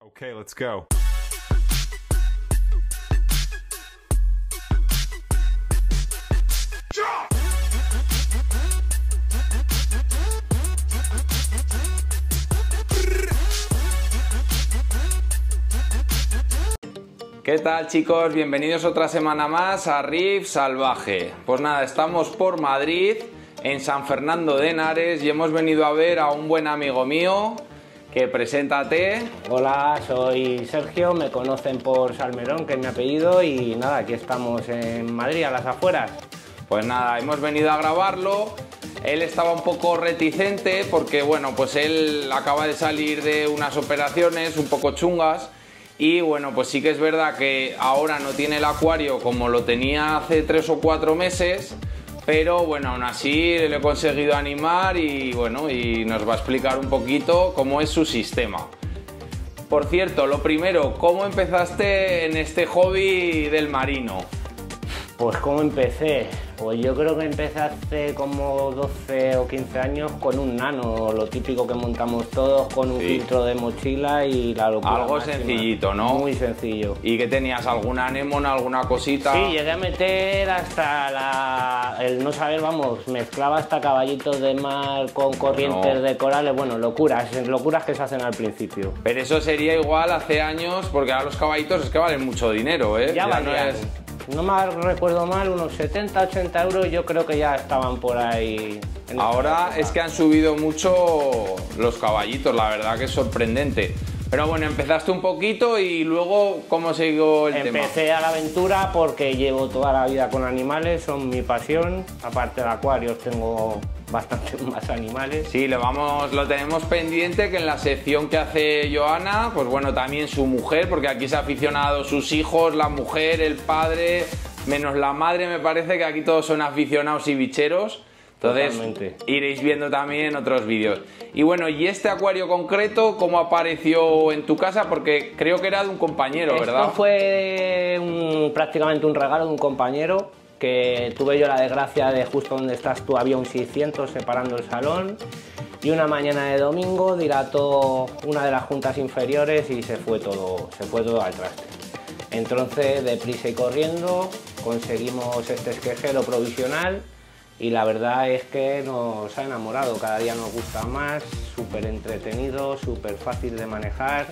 Okay, let's go. ¿Qué tal, chicos? Bienvenidos otra semana más a Riff Salvaje. Pues nada, estamos por Madrid, en San Fernando de Henares, y hemos venido a ver a un buen amigo mío. Que preséntate. Hola, soy Sergio, me conocen por Salmerón, que es mi apellido, y nada, aquí estamos en Madrid, a las afueras. Pues nada, hemos venido a grabarlo. Él estaba un poco reticente porque, bueno, pues él acaba de salir de unas operaciones un poco chungas. Y bueno, pues sí que es verdad que ahora no tiene el acuario como lo tenía hace 3 o 4 meses, pero bueno, aún así le he conseguido animar y bueno, y nos va a explicar un poquito cómo es su sistema. Por cierto, lo primero, ¿cómo empezaste en este hobby del marino? Pues ¿cómo empecé? Pues yo creo que empecé hace como 12 o 15 años con un nano, lo típico que montamos todos, con un filtro de mochila y la locura Algo máxima. Sencillito, ¿no? Muy sencillo. ¿Y qué tenías? ¿Alguna anémona, alguna cosita? Sí, llegué a meter hasta el no saber, vamos, mezclaba hasta caballitos de mar con corrientes de corales, bueno, locuras que se hacen al principio. Pero eso sería igual hace años, porque ahora los caballitos es que valen mucho dinero, ¿eh? Ya valían. No me recuerdo mal, unos 70-80 euros yo creo que ya estaban por ahí. Ahora es que han subido mucho los caballitos, la verdad que es sorprendente. Pero bueno, empezaste un poquito y luego, ¿cómo siguió el tema? Empecé a la aventura porque llevo toda la vida con animales, son mi pasión. Aparte de acuarios tengo bastantes más animales. Sí, lo tenemos pendiente, que en la sección que hace Joana, pues bueno, también su mujer, porque aquí se ha aficionado sus hijos, la mujer, el padre, menos la madre, me parece que aquí todos son aficionados y bicheros. Entonces totalmente. Iréis viendo también otros vídeos. Y bueno, ¿y este acuario concreto cómo apareció en tu casa? Porque creo que era de un compañero, ¿verdad? Esto fue prácticamente un regalo de un compañero, que tuve yo la desgracia de justo donde estás tú había un 600 separando el salón, y una mañana de domingo dilató una de las juntas inferiores y se fue todo al traste. Entonces, deprisa y corriendo, conseguimos este esquejero provisional. Y la verdad es que nos ha enamorado, cada día nos gusta más, súper entretenido, súper fácil de manejar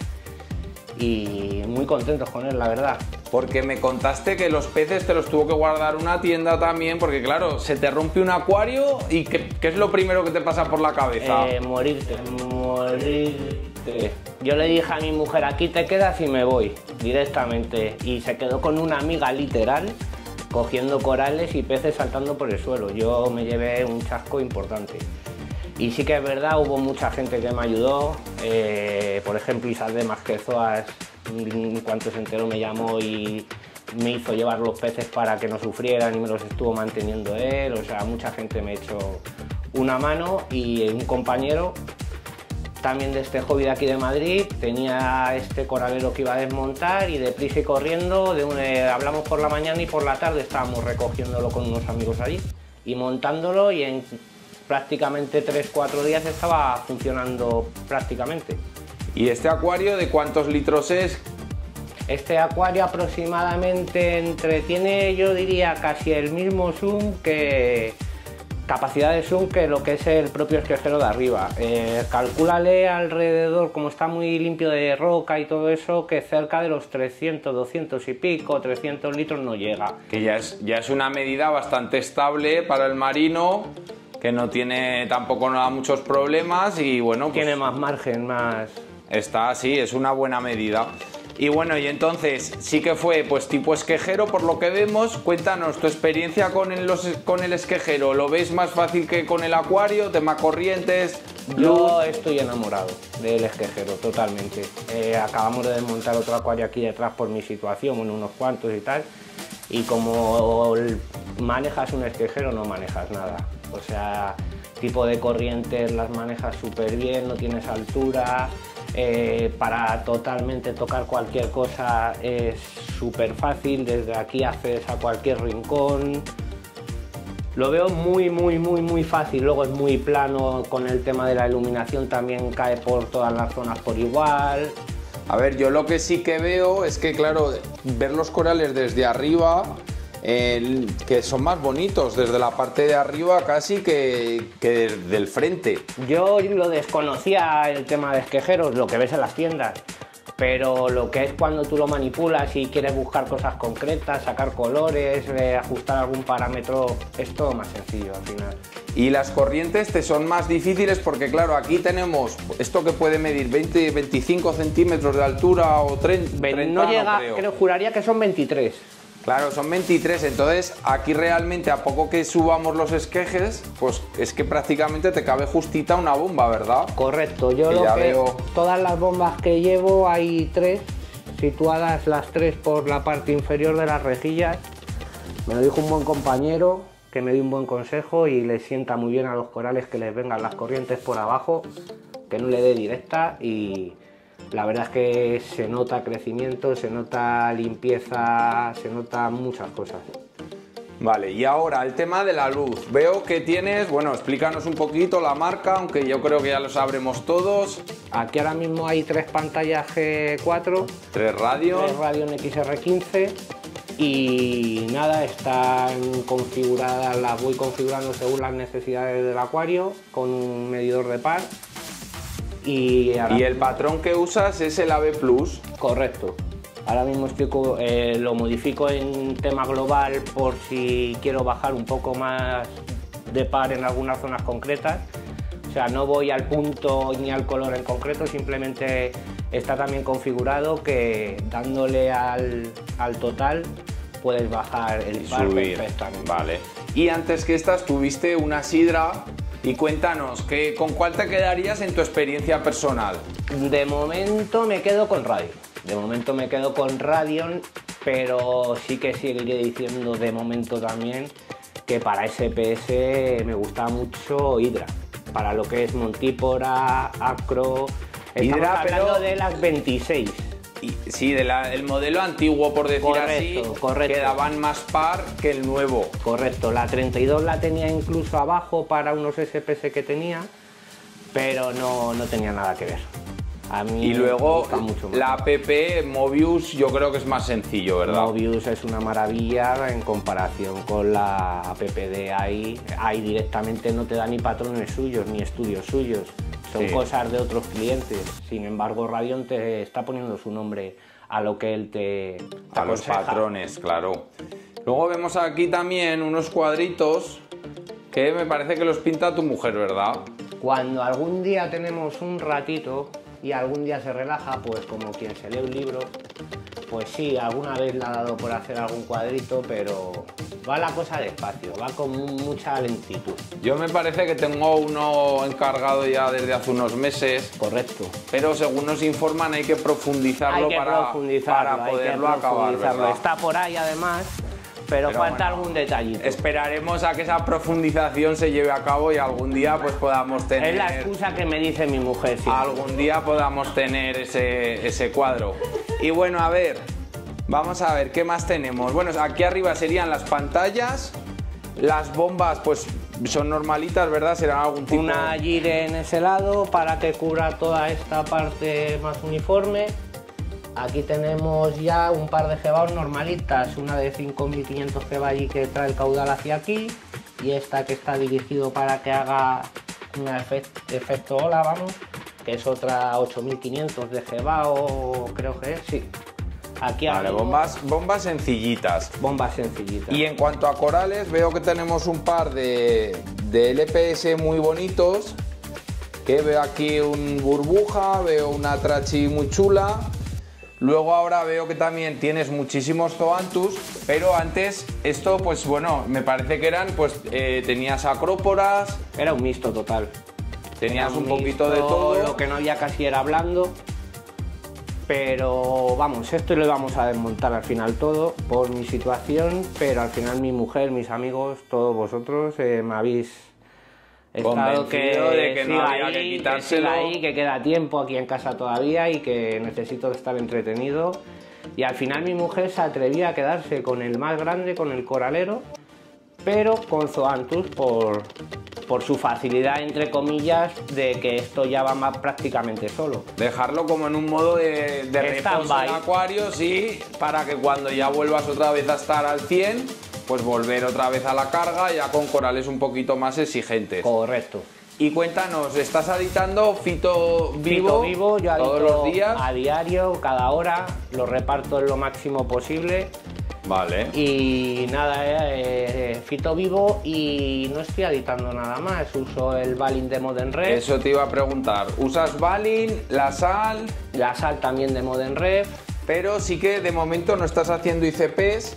y muy contentos con él, la verdad. Porque me contaste que los peces te los tuvo que guardar una tienda también, porque claro, se te rompe un acuario y ¿qué es lo primero que te pasa por la cabeza? Morirte. Yo le dije a mi mujer, aquí te quedas y me voy directamente, y se quedó con una amiga literal, cogiendo corales y peces saltando por el suelo. Yo me llevé un chasco importante. Y sí que es verdad, hubo mucha gente que me ayudó, por ejemplo Isabel Masquezoas, en cuanto se enteró me llamó y me hizo llevar los peces para que no sufrieran y me los estuvo manteniendo él. O sea, mucha gente me echó una mano, y un compañero también de este hobby de aquí de Madrid tenía este coralero que iba a desmontar, y deprisa y corriendo, hablamos por la mañana y por la tarde estábamos recogiéndolo con unos amigos allí y montándolo, y en prácticamente 3-4 días estaba funcionando prácticamente. ¿Y este acuario de cuántos litros es? Este acuario aproximadamente tiene, yo diría, casi el mismo zoom que capacidad de zoom que lo que es el propio esquejero de arriba. Calcúlale alrededor, como está muy limpio de roca y todo eso, que cerca de los 300, 200 y pico, 300 litros no llega. Que ya es una medida bastante estable para el marino, que no tiene tampoco muchos problemas y bueno, pues tiene más margen, más... Está así, es una buena medida. Y bueno, y entonces sí que fue pues tipo esquejero por lo que vemos. Cuéntanos tu experiencia con el esquejero. ¿Lo ves más fácil que con el acuario? ¿Tema corrientes? Yo estoy enamorado del esquejero, totalmente. Acabamos de desmontar otro acuario aquí detrás por mi situación, unos cuantos y tal. Y como manejas un esquejero no manejas nada. O sea, tipo de corrientes las manejas súper bien, no tienes altura. Para totalmente tocar cualquier cosa es súper fácil, desde aquí haces a cualquier rincón. Lo veo muy fácil, luego es muy plano, con el tema de la iluminación también cae por todas las zonas por igual. A ver, yo lo que sí que veo es que, claro, ver los corales desde arriba, que son más bonitos desde la parte de arriba casi que del frente. Yo lo desconocía el tema de esquejeros, lo que ves en las tiendas, pero lo que es cuando tú lo manipulas y quieres buscar cosas concretas, sacar colores, ajustar algún parámetro, es todo más sencillo al final. Y las corrientes te son más difíciles porque, claro, aquí tenemos esto que puede medir 20-25 centímetros de altura o 30, no llega, creo. Juraría que son 23. Claro, son 23, entonces aquí realmente a poco que subamos los esquejes, pues es que prácticamente te cabe justita una bomba, ¿verdad? Correcto, yo lo que todas las bombas que llevo hay 3, situadas las 3 por la parte inferior de las rejillas. Me lo dijo un buen compañero que me dio un buen consejo y les sienta muy bien a los corales que les vengan las corrientes por abajo, que no le dé directa, y la verdad es que se nota crecimiento, se nota limpieza, se nota muchas cosas. Vale, y ahora el tema de la luz. Veo que tienes, bueno, explícanos un poquito la marca, aunque yo creo que ya lo sabremos todos. Aquí ahora mismo hay 3 pantallas G4, 3 Radion. 3 Radion XR15 y nada, están configuradas, las voy configurando según las necesidades del acuario con un medidor de par. Y el patrón que usas es el AB+. Correcto. Ahora mismo lo modifico en tema global por si quiero bajar un poco más de par en algunas zonas concretas. O sea, no voy al punto ni al color en concreto, simplemente está también configurado que dándole al total puedes bajar el par perfectamente. Vale. Y antes que estas tuviste una sidra. Y cuéntanos, ¿con cuál te quedarías en tu experiencia personal? De momento me quedo con Radion. Pero sí que seguiré diciendo de momento también que para SPS me gusta mucho Hydra. Para lo que es Montipora, Acro, estamos hablando de las 26. Sí, del modelo antiguo, por decir así, correcto. Que daban más par que el nuevo. Correcto, la 32 la tenía incluso abajo para unos SPS que tenía, pero no tenía nada que ver. A mí y luego me gusta mucho más. La app Mobius yo creo que es más sencillo, ¿verdad? Mobius es una maravilla en comparación con la app de AI. AI directamente no te da ni patrones suyos, ni estudios suyos. Son cosas de otros clientes. Sin embargo, Radion te está poniendo su nombre a lo que él te a los patrones, claro. Luego vemos aquí también unos cuadritos que me parece que los pinta tu mujer, ¿verdad? Cuando algún día tenemos un ratito y algún día se relaja, pues como quien se lee un libro, pues sí, alguna vez le ha dado por hacer algún cuadrito, pero va la cosa despacio, va con mucha lentitud. Yo me parece que tengo uno encargado ya desde hace unos meses. Correcto. Pero según nos informan hay que profundizarlo para poderlo acabar, ¿verdad? Está por ahí además, pero falta algún detallito. Esperaremos a que esa profundización se lleve a cabo y algún día pues podamos tener... Es la excusa que me dice mi mujer. Sí. Algún día podamos tener ese cuadro. Y bueno, a ver, vamos a ver, ¿qué más tenemos? Bueno, aquí arriba serían las pantallas, las bombas pues son normalitas, ¿verdad? Serán algún tipo... Una gire en ese lado para que cubra toda esta parte más uniforme. Aquí tenemos ya un par de jebaos normalitas, una de 5500 jebai que trae el caudal hacia aquí y esta que está dirigido para que haga un efecto ola, vamos, que es otra 8500 de jebao, creo que es, sí. Aquí vale, bombas sencillitas. Bombas sencillitas. Y en cuanto a corales, veo que tenemos un par de LPS muy bonitos, que veo aquí un burbuja, veo una trachi muy chula. Luego ahora veo que también tienes muchísimos zoanthus, pero antes esto pues bueno, me parece que eran pues tenías acróporas. Era un mixto total. Tenías un poquito de todo. Lo que no había casi era blando. Pero vamos, esto lo vamos a desmontar al final todo por mi situación, pero al final mi mujer, mis amigos, todos vosotros me habéis estado de que no había que quitárselo. Que queda tiempo aquí en casa todavía y que necesito estar entretenido. Y al final mi mujer se atrevía a quedarse con el más grande, con el coralero, pero con zoanthus por su facilidad, entre comillas, de que esto ya va más prácticamente solo. Dejarlo como en un modo de reposo en acuario, sí, para que cuando ya vuelvas otra vez a estar al 100, pues volver otra vez a la carga, ya con corales un poquito más exigentes. Correcto. Y cuéntanos, ¿estás aditando fito vivo, yo todos los días? A diario, cada hora, lo reparto en lo máximo posible. Vale. Y nada, fito vivo, y no estoy aditando nada más. Uso el Valin de Modern Ref. Eso te iba a preguntar. ¿Usas Valin, la sal? La sal también de Modern Ref. Pero sí que de momento no estás haciendo ICPs,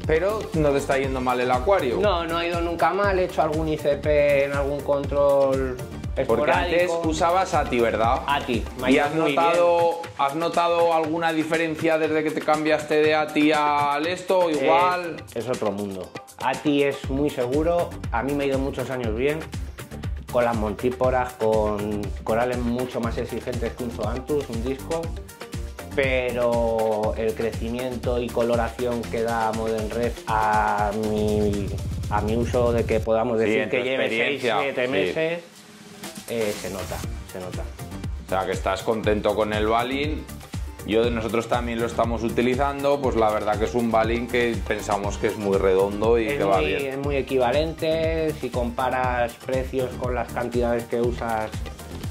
pero no te está yendo mal el acuario. No ha ido nunca mal. He hecho algún ICP en algún control esporádico. Porque antes usabas ATI, ¿verdad? ATI. ¿Y has notado alguna diferencia desde que te cambiaste de ATI al esto? Igual. Es otro mundo. ATI es muy seguro. A mí me ha ido muchos años bien. Con las montíporas, con corales mucho más exigentes que un Zoanthus, un disco. Pero el crecimiento y coloración que da Modern Ref a mi uso, de que podamos decir que lleve 6-7 meses, se nota. O sea, que estás contento con el Valin. Nosotros también lo estamos utilizando, pues la verdad que es un Valin que pensamos que es muy redondo y que va bien. Es muy equivalente. Si comparas precios con las cantidades que usas,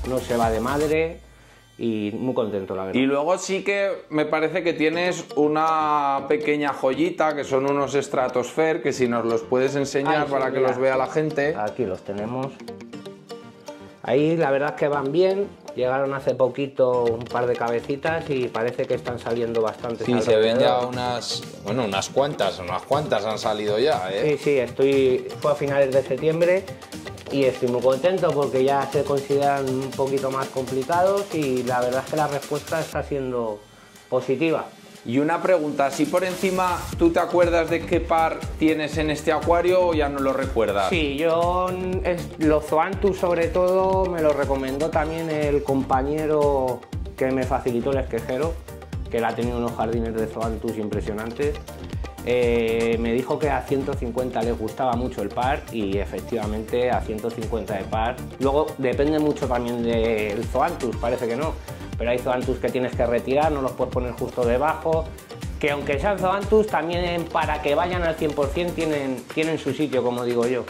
no se va de madre. Y muy contento, la verdad. Y luego sí que me parece que tienes una pequeña joyita, que son unos Stratosphere, que si nos los puedes enseñar para que los vea la gente. Aquí los tenemos. Ahí la verdad es que van bien. Llegaron hace poquito un par de cabecitas y parece que están saliendo bastantes. Sí, se ven ya unas cuantas han salido ya, ¿eh? Sí, fue a finales de septiembre. Y estoy muy contento porque ya se consideran un poquito más complicados y la verdad es que la respuesta está siendo positiva. Y una pregunta, si por encima, ¿tú te acuerdas de qué par tienes en este acuario o ya no lo recuerdas? Sí, los Zoanthus sobre todo me lo recomendó también el compañero que me facilitó el esquejero, que él ha tenido unos jardines de Zoanthus impresionantes. Me dijo que a 150 les gustaba mucho el par y efectivamente a 150 de par. Luego depende mucho también del Zoanthus, parece que no, pero hay Zoanthus que tienes que retirar, no los puedes poner justo debajo, que aunque sean Zoanthus también para que vayan al 100% tienen su sitio, como digo yo,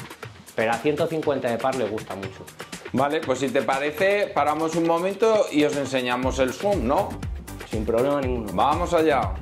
pero a 150 de par les gusta mucho. Vale, pues si te parece paramos un momento y os enseñamos el zoom, ¿no? Sin problema ninguno. Vamos allá.